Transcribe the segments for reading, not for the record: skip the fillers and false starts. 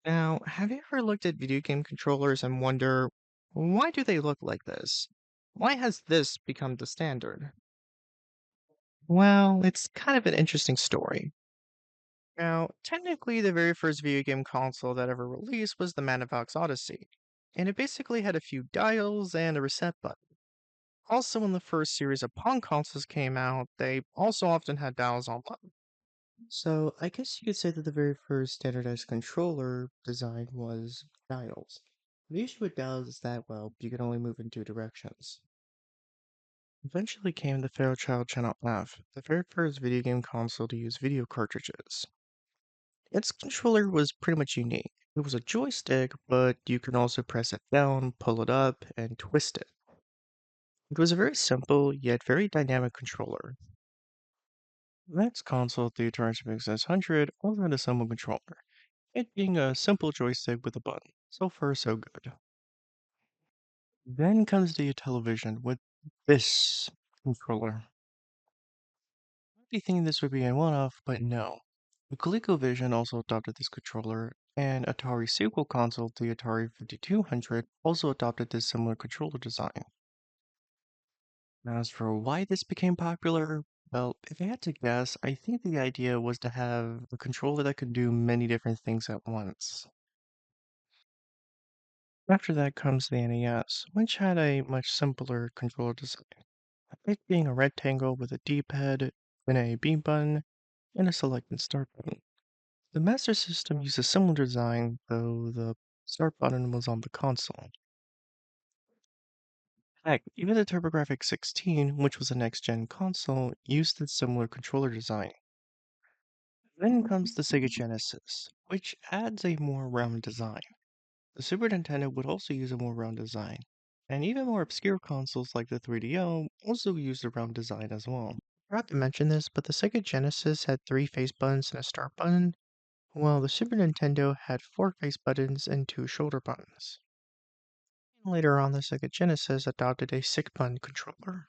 Now, have you ever looked at video game controllers and wonder, why do they look like this? Why has this become the standard? Well, it's kind of an interesting story. Now, technically, the very first video game console that ever released was the Magnavox Odyssey, and it basically had a few dials and a reset button. Also, when the first series of Pong consoles came out, they also often had dials on them. So, I guess you could say that the very first standardized controller design was dials. The issue with dials is that, well, you can only move in two directions. Eventually came the Fairchild Channel F, the very first video game console to use video cartridges. Its controller was pretty much unique. It was a joystick, but you can also press it down, pull it up, and twist it. It was a very simple, yet very dynamic controller. The next console, the Atari SPX 600, also had a simple controller, it being a simple joystick with a button. So far, so good. Then comes the television with this controller. Might be thinking this would be a one-off, but no. The ColecoVision also adopted this controller, and Atari's sequel console, the Atari 5200, also adopted this similar controller design. Now, as for why this became popular, well, if I had to guess, I think the idea was to have a controller that could do many different things at once. After that comes the NES, which had a much simpler controller design, it being a rectangle with a D-pad, an A B button, and a select and start button. The Master System used a similar design, though the start button was on the console. Heck, even the TurboGrafx 16, which was a next-gen console, used a similar controller design. Then comes the Sega Genesis, which adds a more round design. The Super Nintendo would also use a more round design, and even more obscure consoles like the 3DO also used a round design as well. I forgot to mention this, but the Sega Genesis had three face buttons and a start button, while the Super Nintendo had four face buttons and two shoulder buttons. Later on, the Sega Genesis adopted a six-button controller.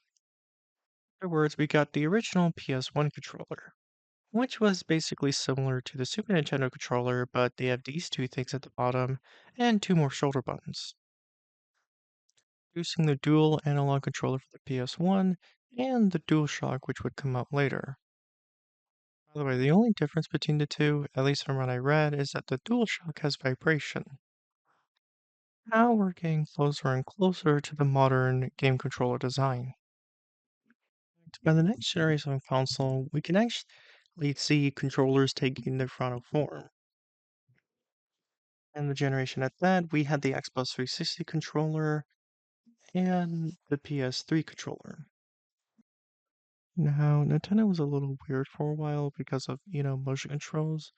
Afterwards, we got the original PS1 controller, which was basically similar to the Super Nintendo controller, but they have these two things at the bottom and two more shoulder buttons. Introducing the dual analog controller for the PS1 and the DualShock, which would come out later. By the way, the only difference between the two, at least from what I read, is that the DualShock has vibration. Now we're getting closer and closer to the modern game controller design. By the next generation of console, we can actually see controllers taking their final form. And the generation at that, we had the Xbox 360 controller and the PS3 controller. Now, Nintendo was a little weird for a while because of, motion controls.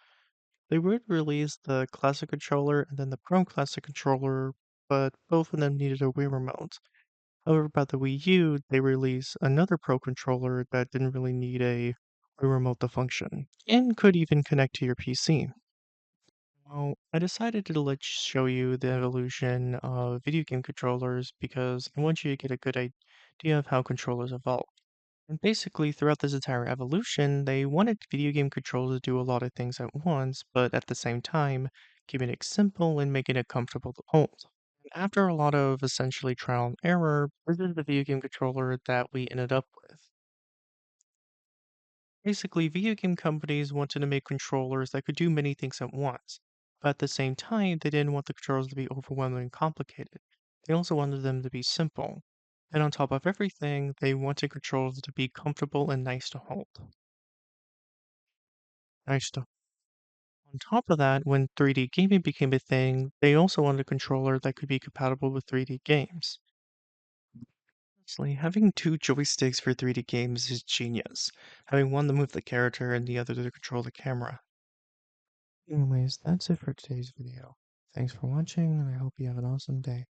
They would release the Classic controller and then the Pro Classic controller, but both of them needed a Wii remote. However, by the Wii U, they released another Pro controller that didn't really need a Wii remote to function, and could even connect to your PC. Well, I decided to show you the evolution of video game controllers because I want you to get a good idea of how controllers evolve. And basically, throughout this entire evolution, they wanted video game controllers to do a lot of things at once, but at the same time, keeping it simple and making it comfortable to hold. And after a lot of essentially trial and error, this is the video game controller that we ended up with. Basically, video game companies wanted to make controllers that could do many things at once, but at the same time, they didn't want the controllers to be overwhelmingly complicated. They also wanted them to be simple. And on top of everything, they wanted controllers to be comfortable and nice to hold. Nice to On top of that, when 3D gaming became a thing, they also wanted a controller that could be compatible with 3D games. Honestly, having two joysticks for 3D games is genius. Having one to move the character and the other to control the camera. Anyways, that's it for today's video. Thanks for watching, and I hope you have an awesome day.